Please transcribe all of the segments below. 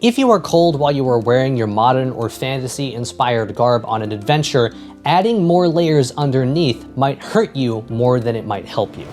If you are cold while you are wearing your modern or fantasy-inspired garb on an adventure, adding more layers underneath might hurt you more than it might help you.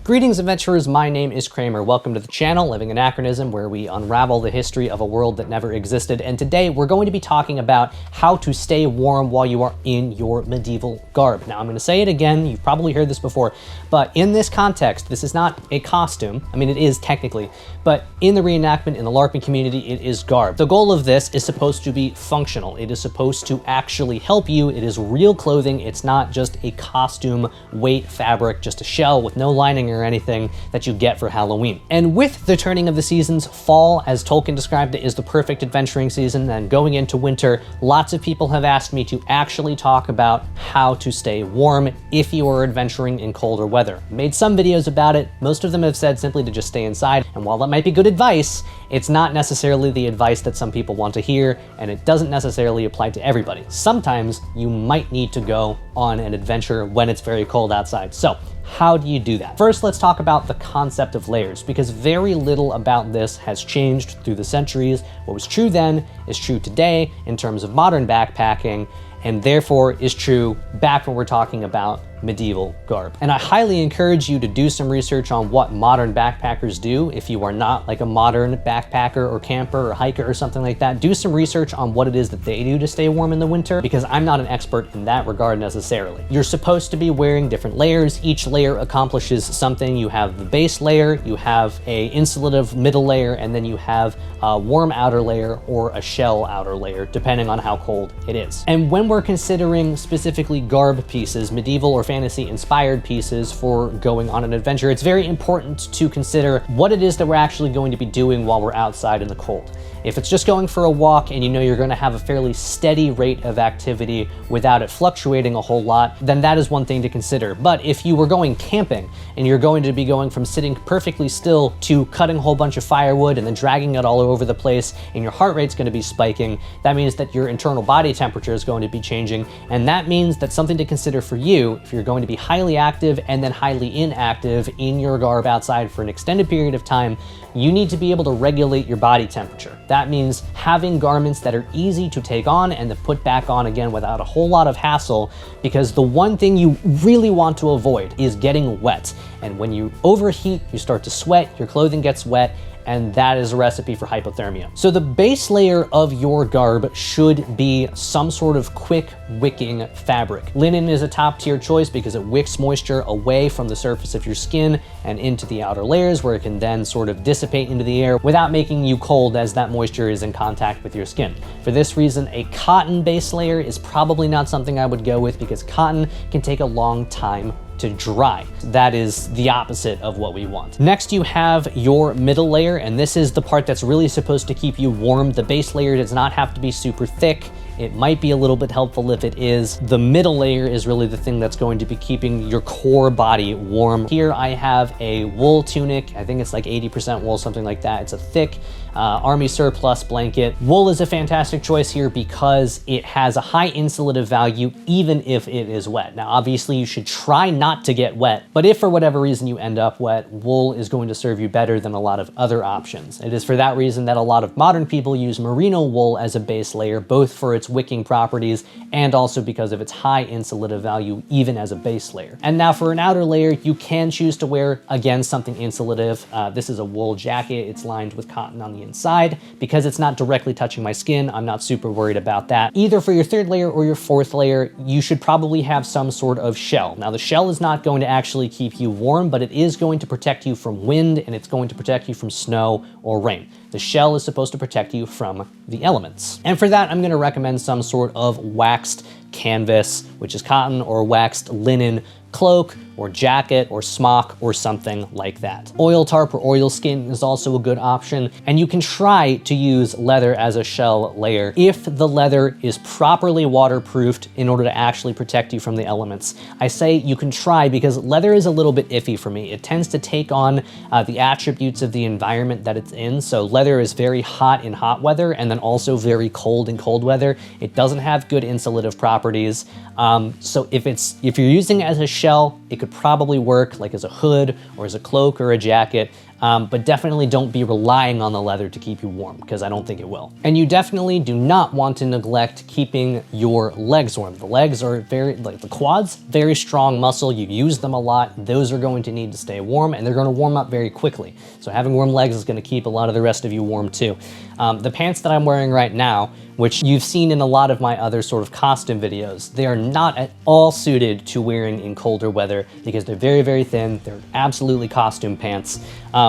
Greetings, adventurers. My name is Kramer. Welcome to the channel, Living Anachronism, where we unravel the history of a world that never existed. And today we're going to be talking about how to stay warm while you are in your medieval garb. Now, I'm going to say it again. You've probably heard this before, but in this context, this is not a costume. I mean, it is technically, but in the reenactment, in the LARPing community, it is garb. The goal of this is supposed to be functional. It is supposed to actually help you. It is real clothing. It's not just a costume weight fabric, just a shell with no lining or anything that you get for Halloween. And with the turning of the seasons, fall, as Tolkien described it, is the perfect adventuring season. And going into winter, lots of people have asked me to actually talk about how to stay warm if you are adventuring in colder weather. Made some videos about it. Most of them have said simply to just stay inside. And while that might be good advice, it's not necessarily the advice that some people want to hear, and it doesn't necessarily apply to everybody. Sometimes you might need to go on an adventure when it's very cold outside. So how do you do that? First, let's talk about the concept of layers, because very little about this has changed through the centuries. What was true then is true today in terms of modern backpacking, and therefore is true back when we're talking about medieval garb. And I highly encourage you to do some research on what modern backpackers do. If you are not like a modern backpacker or camper or hiker or something like that, do some research on what it is that they do to stay warm in the winter, because I'm not an expert in that regard necessarily. You're supposed to be wearing different layers. Each layer accomplishes something. You have the base layer, you have a insulative middle layer, and then you have a warm outer layer or a shell outer layer, depending on how cold it is. And when we're considering specifically garb pieces, medieval or fantasy inspired pieces for going on an adventure, it's very important to consider what it is that we're actually going to be doing while we're outside in the cold. If it's just going for a walk and you know you're going to have a fairly steady rate of activity without it fluctuating a whole lot, then that is one thing to consider. But if you were going camping and you're going to be going from sitting perfectly still to cutting a whole bunch of firewood and then dragging it all over the place, and your heart rate's going to be spiking, that means that your internal body temperature is going to be changing. And that means that something to consider for you, if you're going to be highly active and then highly inactive in your garb outside for an extended period of time, you need to be able to regulate your body temperature. That means having garments that are easy to take on and to put back on again without a whole lot of hassle, because the one thing you really want to avoid is getting wet. And when you overheat, you start to sweat, your clothing gets wet, and that is a recipe for hypothermia. So the base layer of your garb should be some sort of quick wicking fabric. Linen is a top tier choice because it wicks moisture away from the surface of your skin and into the outer layers, where it can then sort of dissipate into the air without making you cold as that moisture is in contact with your skin. For this reason, a cotton base layer is probably not something I would go with, because cotton can take a long time to dry. That is the opposite of what we want. Next, you have your middle layer, and this is the part that's really supposed to keep you warm. The base layer does not have to be super thick. It might be a little bit helpful if it is. The middle layer is really the thing that's going to be keeping your core body warm. Here I have a wool tunic. I think it's like 80% wool, something like that. It's a thick army surplus blanket. Wool is a fantastic choice here because it has a high insulative value even if it is wet. Now, obviously you should try not to get wet, but if for whatever reason you end up wet, wool is going to serve you better than a lot of other options. It is for that reason that a lot of modern people use merino wool as a base layer, both for its wicking properties and also because of its high insulative value even as a base layer. And now for an outer layer, you can choose to wear, again, something insulative. This is a wool jacket. It's lined with cotton on the inside. Because it's not directly touching my skin, I'm not super worried about that. Either for your third layer or your fourth layer, you should probably have some sort of shell. Now, the shell is not going to actually keep you warm, but it is going to protect you from wind, and it's going to protect you from snow or rain. The shell is supposed to protect you from the elements. And for that, I'm going to recommend some sort of waxed canvas, which is cotton, or waxed linen cloak or jacket or smock or something like that. Oil tarp or oilskin is also a good option, and you can try to use leather as a shell layer if the leather is properly waterproofed in order to actually protect you from the elements. I say you can try because leather is a little bit iffy for me. It tends to take on the attributes of the environment that it's in. So leather is very hot in hot weather and then also very cold in cold weather. It doesn't have good insulative properties. So if you're using it as a shell nutshell, it could probably work like as a hood or as a cloak or a jacket, but definitely don't be relying on the leather to keep you warm, because I don't think it will. And you definitely do not want to neglect keeping your legs warm. The legs are like the quads, very strong muscle. You use them a lot. Those are going to need to stay warm, and they're going to warm up very quickly. So having warm legs is going to keep a lot of the rest of you warm too. The pants that I'm wearing right now, which you've seen in a lot of my other sort of costume videos, they are not at all suited to wearing in colder weather because they're very, very thin. They're absolutely costume pants.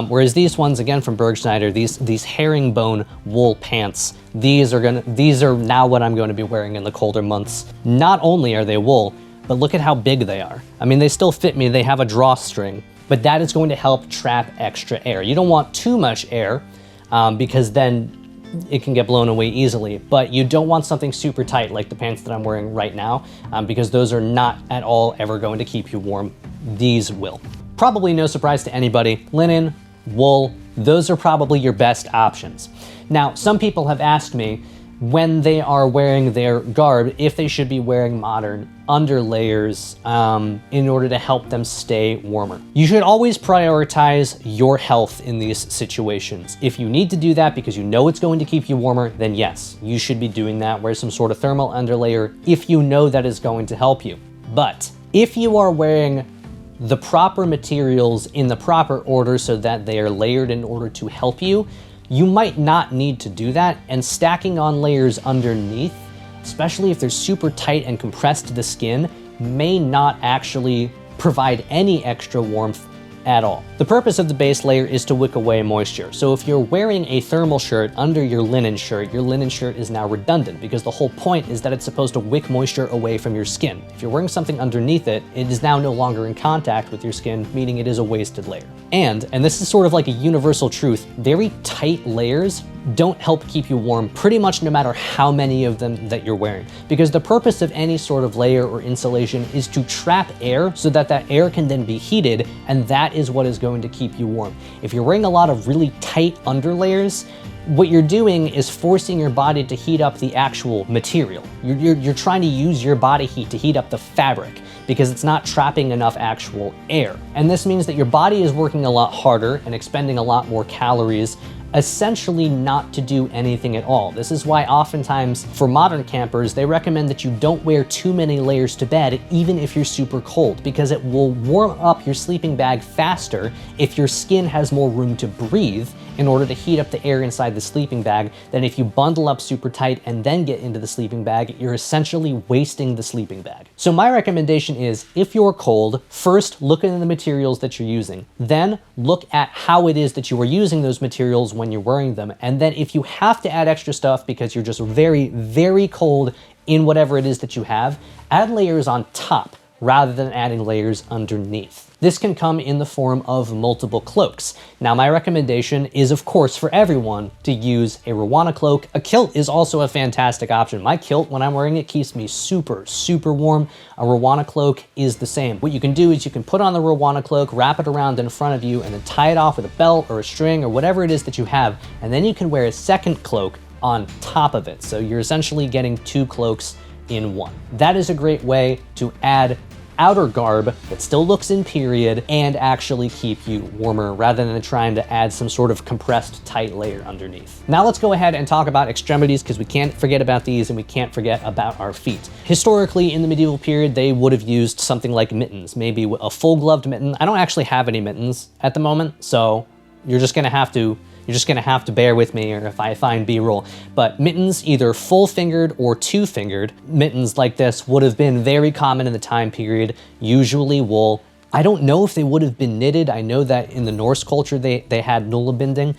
Whereas these ones, again from Bergschneider, these herringbone wool pants, these are now what I'm going to be wearing in the colder months. Not only are they wool, but look at how big they are. I mean, they still fit me. They have a drawstring, but that is going to help trap extra air. You don't want too much air because then it can get blown away easily, but you don't want something super tight like the pants that I'm wearing right now, because those are not at all ever going to keep you warm. These will. Probably no surprise to anybody, linen, wool, those are probably your best options. Now, some people have asked me when they are wearing their garb if they should be wearing modern underlayers in order to help them stay warmer. You should always prioritize your health in these situations. If you need to do that because you know it's going to keep you warmer, then yes, you should be doing that. Wear some sort of thermal underlayer if you know that is going to help you. But if you are wearing the proper materials in the proper order so that they are layered in order to help you, you might not need to do that, and stacking on layers underneath, especially if they're super tight and compressed to the skin, may not actually provide any extra warmth at all. The purpose of the base layer is to wick away moisture. So if you're wearing a thermal shirt under your linen shirt is now redundant because the whole point is that it's supposed to wick moisture away from your skin. If you're wearing something underneath it, it is now no longer in contact with your skin, meaning it is a wasted layer. And this is sort of like a universal truth, very tight layers don't help keep you warm pretty much no matter how many of them that you're wearing. Because the purpose of any sort of layer or insulation is to trap air so that that air can then be heated, and that is what is going to keep you warm. If you're wearing a lot of really tight underlayers, what you're doing is forcing your body to heat up the actual material. You're trying to use your body heat to heat up the fabric because it's not trapping enough actual air. And this means that your body is working a lot harder and expending a lot more calories, essentially not to do anything at all. This is why oftentimes for modern campers, they recommend that you don't wear too many layers to bed, even if you're super cold, because it will warm up your sleeping bag faster if your skin has more room to breathe in order to heat up the air inside the sleeping bag than if you bundle up super tight and then get into the sleeping bag. You're essentially wasting the sleeping bag. So my recommendation is, if you're cold, first look into the materials that you're using. Then look at how it is that you are using those materials when you're wearing them. And then if you have to add extra stuff because you're just very, very cold in whatever it is that you have, add layers on top rather than adding layers underneath. This can come in the form of multiple cloaks. Now, my recommendation is, of course, for everyone to use a Rwana cloak. A kilt is also a fantastic option. My kilt, when I'm wearing it, keeps me super, super warm. A Rwana cloak is the same. What you can do is you can put on the Rwana cloak, wrap it around in front of you, and then tie it off with a belt or a string or whatever it is that you have, and then you can wear a second cloak on top of it. So you're essentially getting two cloaks in one. That is a great way to add outer garb that still looks in period and actually keep you warmer rather than trying to add some sort of compressed tight layer underneath. Now let's go ahead and talk about extremities, because we can't forget about these and we can't forget about our feet. Historically, in the medieval period, they would have used something like mittens, maybe a full gloved mitten. I don't actually have any mittens at the moment, so you're just gonna have to bear with me or if I find B-roll. But mittens, either full-fingered or two-fingered, mittens like this would have been very common in the time period, usually wool. I don't know if they would have been knitted. I know that in the Norse culture, they had nullabinding,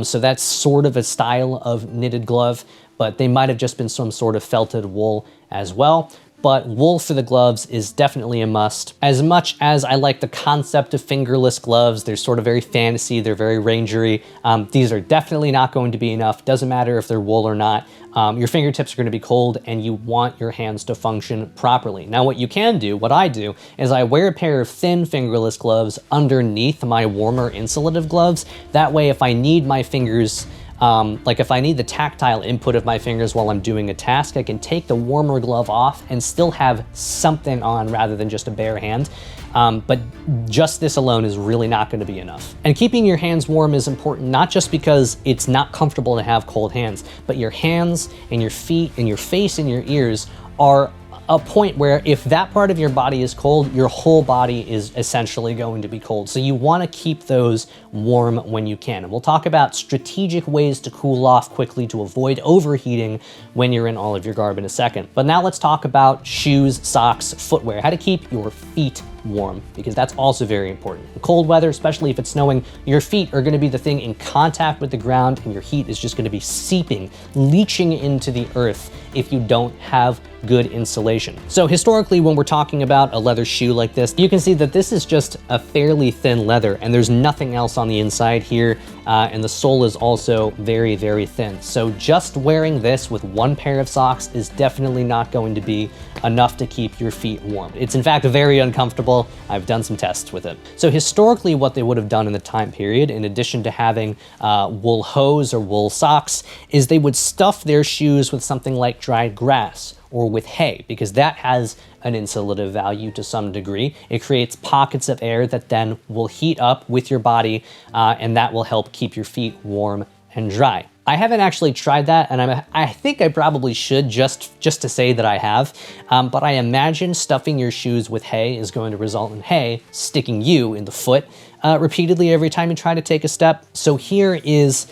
so that's sort of a style of knitted glove, but they might have just been some sort of felted wool as well. But wool for the gloves is definitely a must. As much as I like the concept of fingerless gloves, they're sort of very fantasy, they're very rangery, these are definitely not going to be enough. Doesn't matter if they're wool or not. Your fingertips are going to be cold and you want your hands to function properly. Now what you can do, what I do, is I wear a pair of thin fingerless gloves underneath my warmer insulative gloves. That way if I need my fingers Like if I need the tactile input of my fingers while I'm doing a task, I can take the warmer glove off and still have something on rather than just a bare hand. But just this alone is really not going to be enough. And keeping your hands warm is important, not just because it's not comfortable to have cold hands, but your hands and your feet and your face and your ears are a point where if that part of your body is cold, your whole body is essentially going to be cold. So you want to keep those warm when you can. And we'll talk about strategic ways to cool off quickly to avoid overheating when you're in all of your garb in a second. But now let's talk about shoes, socks, footwear, how to keep your feet warm, because that's also very important. In cold weather, especially if it's snowing, your feet are going to be the thing in contact with the ground, and your heat is just going to be seeping, leaching into the earth if you don't have good insulation. So historically, when we're talking about a leather shoe like this, you can see that this is just a fairly thin leather, and there's nothing else on the inside here, and the sole is also very, very thin. So just wearing this with one pair of socks is definitely not going to be enough to keep your feet warm. It's in fact very uncomfortable. I've done some tests with it. So historically, what they would have done in the time period, in addition to having wool hose or wool socks, is they would stuff their shoes with something like dried grass or with hay, because that has an insulative value to some degree. It creates pockets of air that then will heat up with your body, and that will help keep your feet warm and dry. I haven't actually tried that, and I think I probably should just to say that I have, but I imagine stuffing your shoes with hay is going to result in hay sticking you in the foot repeatedly every time you try to take a step. So here is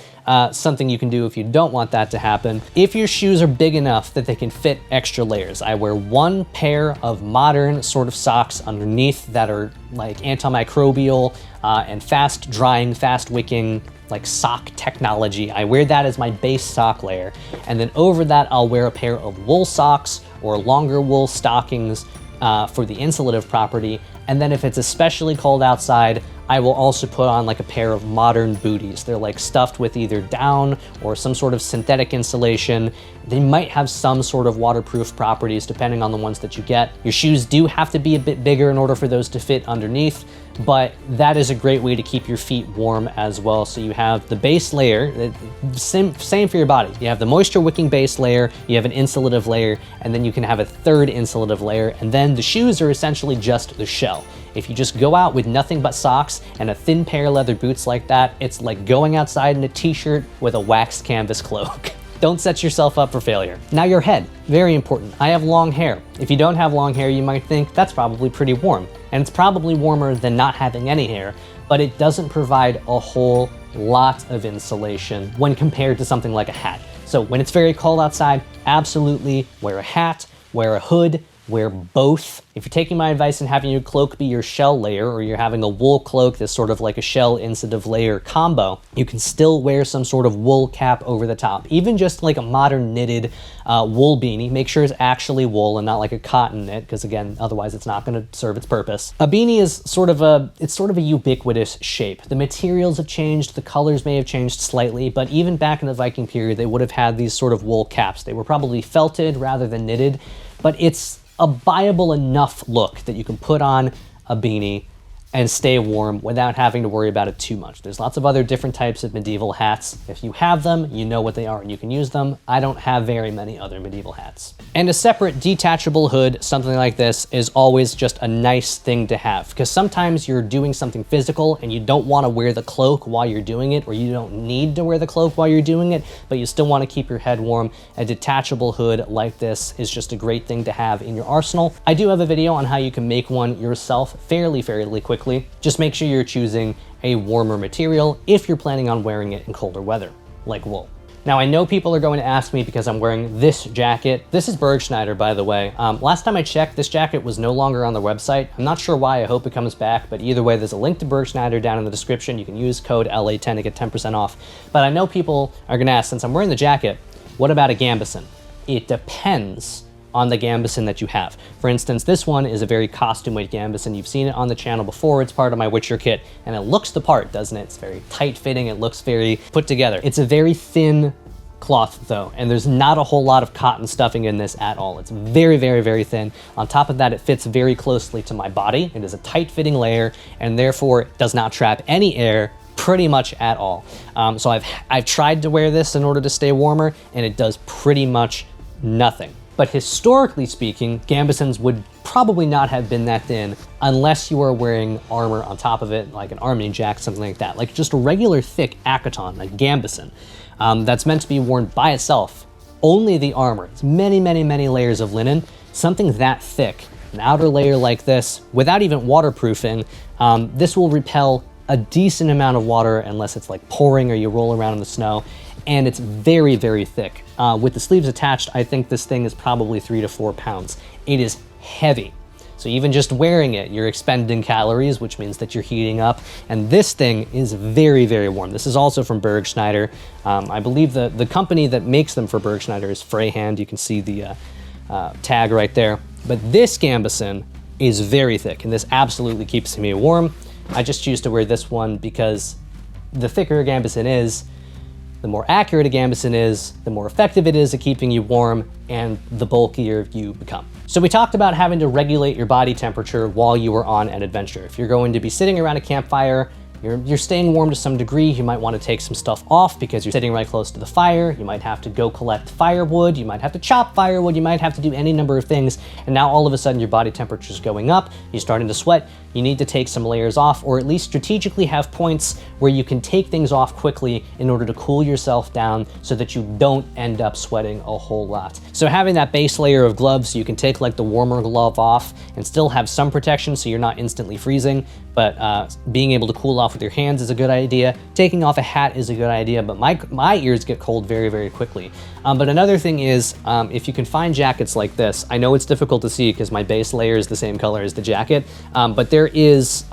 something you can do if you don't want that to happen. If your shoes are big enough that they can fit extra layers, I wear one pair of modern sort of socks underneath that are like antimicrobial and fast drying, fast wicking, like sock technology. I wear that as my base sock layer. And then over that, I'll wear a pair of wool socks or longer wool stockings for the insulative property. And then if it's especially cold outside, I will also put on like a pair of modern booties. They're like stuffed with either down or some sort of synthetic insulation. They might have some sort of waterproof properties depending on the ones that you get. Your shoes do have to be a bit bigger in order for those to fit underneath, but that is a great way to keep your feet warm as well. So you have the base layer, same for your body. You have the moisture wicking base layer, you have an insulative layer, and then you can have a third insulative layer, and then the shoes are essentially just the shell. If you just go out with nothing but socks and a thin pair of leather boots like that, it's like going outside in a t-shirt with a waxed canvas cloak. Don't set yourself up for failure. Now your head, very important. I have long hair. If you don't have long hair, you might think that's probably pretty warm. And it's probably warmer than not having any hair, but it doesn't provide a whole lot of insulation when compared to something like a hat. So when it's very cold outside, absolutely wear a hat, wear a hood, wear both. If you're taking my advice and having your cloak be your shell layer, or you're having a wool cloak that's sort of like a shell insulative layer combo, you can still wear some sort of wool cap over the top. Even just like a modern knitted wool beanie, make sure it's actually wool and not like a cotton knit, because again, otherwise it's not gonna serve its purpose. A beanie is sort of a ubiquitous shape. The materials have changed, the colors may have changed slightly, but even back in the Viking period, they would have had these sort of wool caps. They were probably felted rather than knitted, but it's a buyable enough look that you can put on a beanie and stay warm without having to worry about it too much. There's lots of other different types of medieval hats. If you have them, you know what they are and you can use them. I don't have very many other medieval hats. And a separate detachable hood, something like this, is always just a nice thing to have, because sometimes you're doing something physical and you don't want to wear the cloak while you're doing it, or you don't need to wear the cloak while you're doing it, but you still want to keep your head warm. A detachable hood like this is just a great thing to have in your arsenal. I do have a video on how you can make one yourself fairly quickly. Just make sure you're choosing a warmer material if you're planning on wearing it in colder weather, like wool. Now, I know people are going to ask me because I'm wearing this jacket. This is Bergschneider, by the way. Last time I checked, this jacket was no longer on the website. I'm not sure why. I hope it comes back, but either way, there's a link to Bergschneider down in the description. You can use code LA10 to get 10% off. But I know people are going to ask, since I'm wearing the jacket, what about a Gambeson? It depends on the Gambeson that you have. For instance, this one is a very costume weight Gambeson. You've seen it on the channel before. It's part of my Witcher kit, and it looks the part, doesn't it? It's very tight fitting. It looks very put together. It's a very thin cloth though, and there's not a whole lot of cotton stuffing in this at all. It's very thin. On top of that, it fits very closely to my body. It is a tight fitting layer, and therefore it does not trap any air pretty much at all. So I've tried to wear this in order to stay warmer, and it does pretty much nothing. But historically speaking, Gambesons would probably not have been that thin unless you were wearing armor on top of it, like an army jacket, something like that. Like just a regular thick Akaton, a Gambeson, that's meant to be worn by itself. Only the armor. It's many, many, many layers of linen. Something that thick, an outer layer like this, without even waterproofing, this will repel a decent amount of water unless it's like pouring or you roll around in the snow. And it's very, very thick. With the sleeves attached, I think this thing is probably 3 to 4 pounds. It is heavy. So even just wearing it, you're expending calories, which means that you're heating up. And this thing is very, very warm. This is also from Bergschneider. I believe the company that makes them for Bergschneider is Freihand. You can see the tag right there. But this Gambeson is very thick, and this absolutely keeps me warm. I just choose to wear this one because the thicker a Gambeson is, the more accurate a Gambeson is, the more effective it is at keeping you warm, and the bulkier you become. So we talked about having to regulate your body temperature while you were on an adventure. If you're going to be sitting around a campfire, you're staying warm to some degree, you might want to take some stuff off because you're sitting right close to the fire. You might have to go collect firewood, you might have to chop firewood, you might have to do any number of things, and now all of a sudden your body temperature is going up, you're starting to sweat, you need to take some layers off, or at least strategically have points where you can take things off quickly in order to cool yourself down so that you don't end up sweating a whole lot. So having that base layer of gloves, so you can take like the warmer glove off and still have some protection so you're not instantly freezing, but being able to cool off with your hands is a good idea. Taking off a hat is a good idea, but my ears get cold very, very quickly. But another thing is, if you can find jackets like this, I know it's difficult to see because my base layer is the same color as the jacket, but there is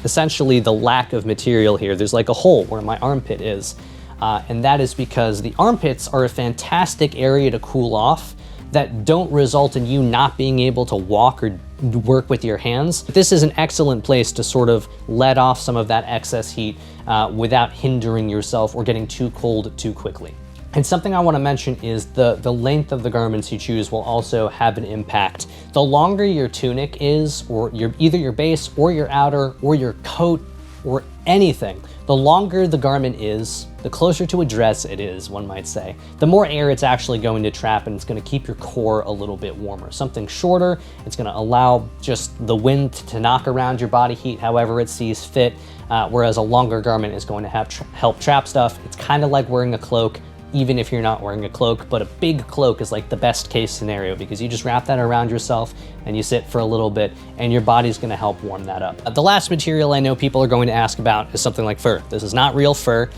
essentially the lack of material here. There's like a hole where my armpit is, and that is because the armpits are a fantastic area to cool off that don't result in you not being able to walk or work with your hands. This is an excellent place to sort of let off some of that excess heat without hindering yourself or getting too cold too quickly. And something I want to mention is the length of the garments you choose will also have an impact. The longer your tunic is, or either your base or your outer or your coat or anything, the longer the garment is, the closer to a dress it is, one might say, the more air it's actually going to trap, and it's going to keep your core a little bit warmer. Something shorter, it's going to allow just the wind to knock around your body heat however it sees fit, whereas a longer garment is going to help trap stuff. It's kind of like wearing a cloak, even if you're not wearing a cloak, but a big cloak is like the best case scenario because you just wrap that around yourself and you sit for a little bit and your body's gonna help warm that up. The last material I know people are going to ask about is something like fur. This is not real fur.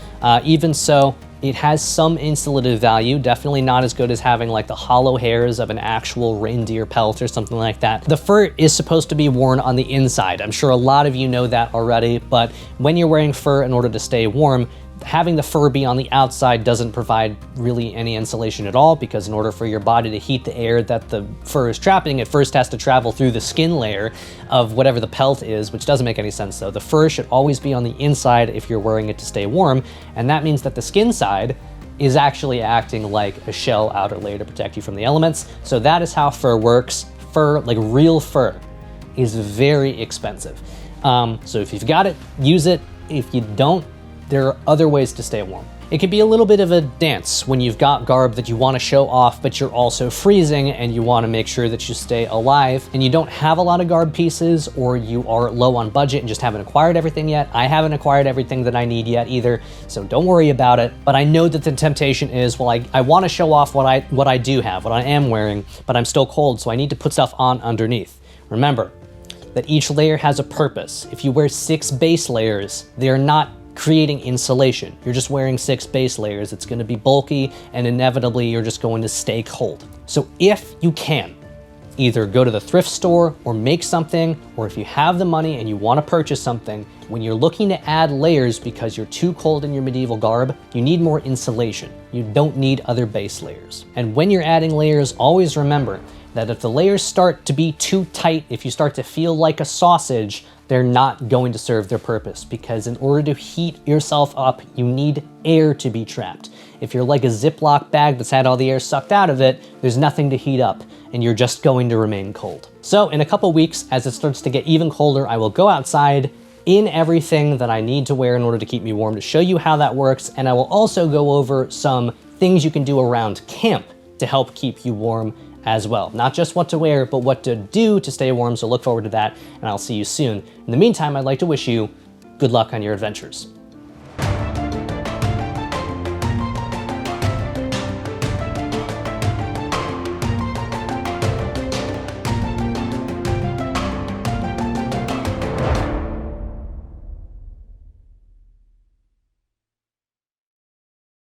Even so, it has some insulative value, definitely not as good as having like the hollow hairs of an actual reindeer pelt or something like that. The fur is supposed to be worn on the inside. I'm sure a lot of you know that already, but when you're wearing fur in order to stay warm, having the fur be on the outside doesn't provide really any insulation at all, because in order for your body to heat the air that the fur is trapping, it first has to travel through the skin layer of whatever the pelt is, which doesn't make any sense though. The fur should always be on the inside if you're wearing it to stay warm, and that means that the skin side is actually acting like a shell outer layer to protect you from the elements. So that is how fur works. Fur, like real fur, is very expensive. So if you've got it, use it. If you don't, there are other ways to stay warm. It can be a little bit of a dance when you've got garb that you want to show off, but you're also freezing and you want to make sure that you stay alive, and you don't have a lot of garb pieces, or you are low on budget and just haven't acquired everything yet. I haven't acquired everything that I need yet either, so don't worry about it. But I know that the temptation is, well, I want to show off what I do have, what I am wearing, but I'm still cold, so I need to put stuff on underneath. Remember that each layer has a purpose. If you wear 6 base layers, they're not creating insulation. You're just wearing 6 base layers. It's going to be bulky, and inevitably you're just going to stay cold. So if you can, either go to the thrift store or make something, or if you have the money and you want to purchase something, when you're looking to add layers because you're too cold in your medieval garb, you need more insulation. You don't need other base layers. And when you're adding layers, always remember that if the layers start to be too tight, if you start to feel like a sausage, they're not going to serve their purpose, because in order to heat yourself up, you need air to be trapped. If you're like a Ziploc bag that's had all the air sucked out of it, there's nothing to heat up, and you're just going to remain cold. So in a couple weeks, as it starts to get even colder, I will go outside, in everything that I need to wear in order to keep me warm to show you how that works, and I will also go over some things you can do around camp to help keep you warm as well. Not just what to wear, but what to do to stay warm, so look forward to that, and I'll see you soon. In the meantime, I'd like to wish you good luck on your adventures.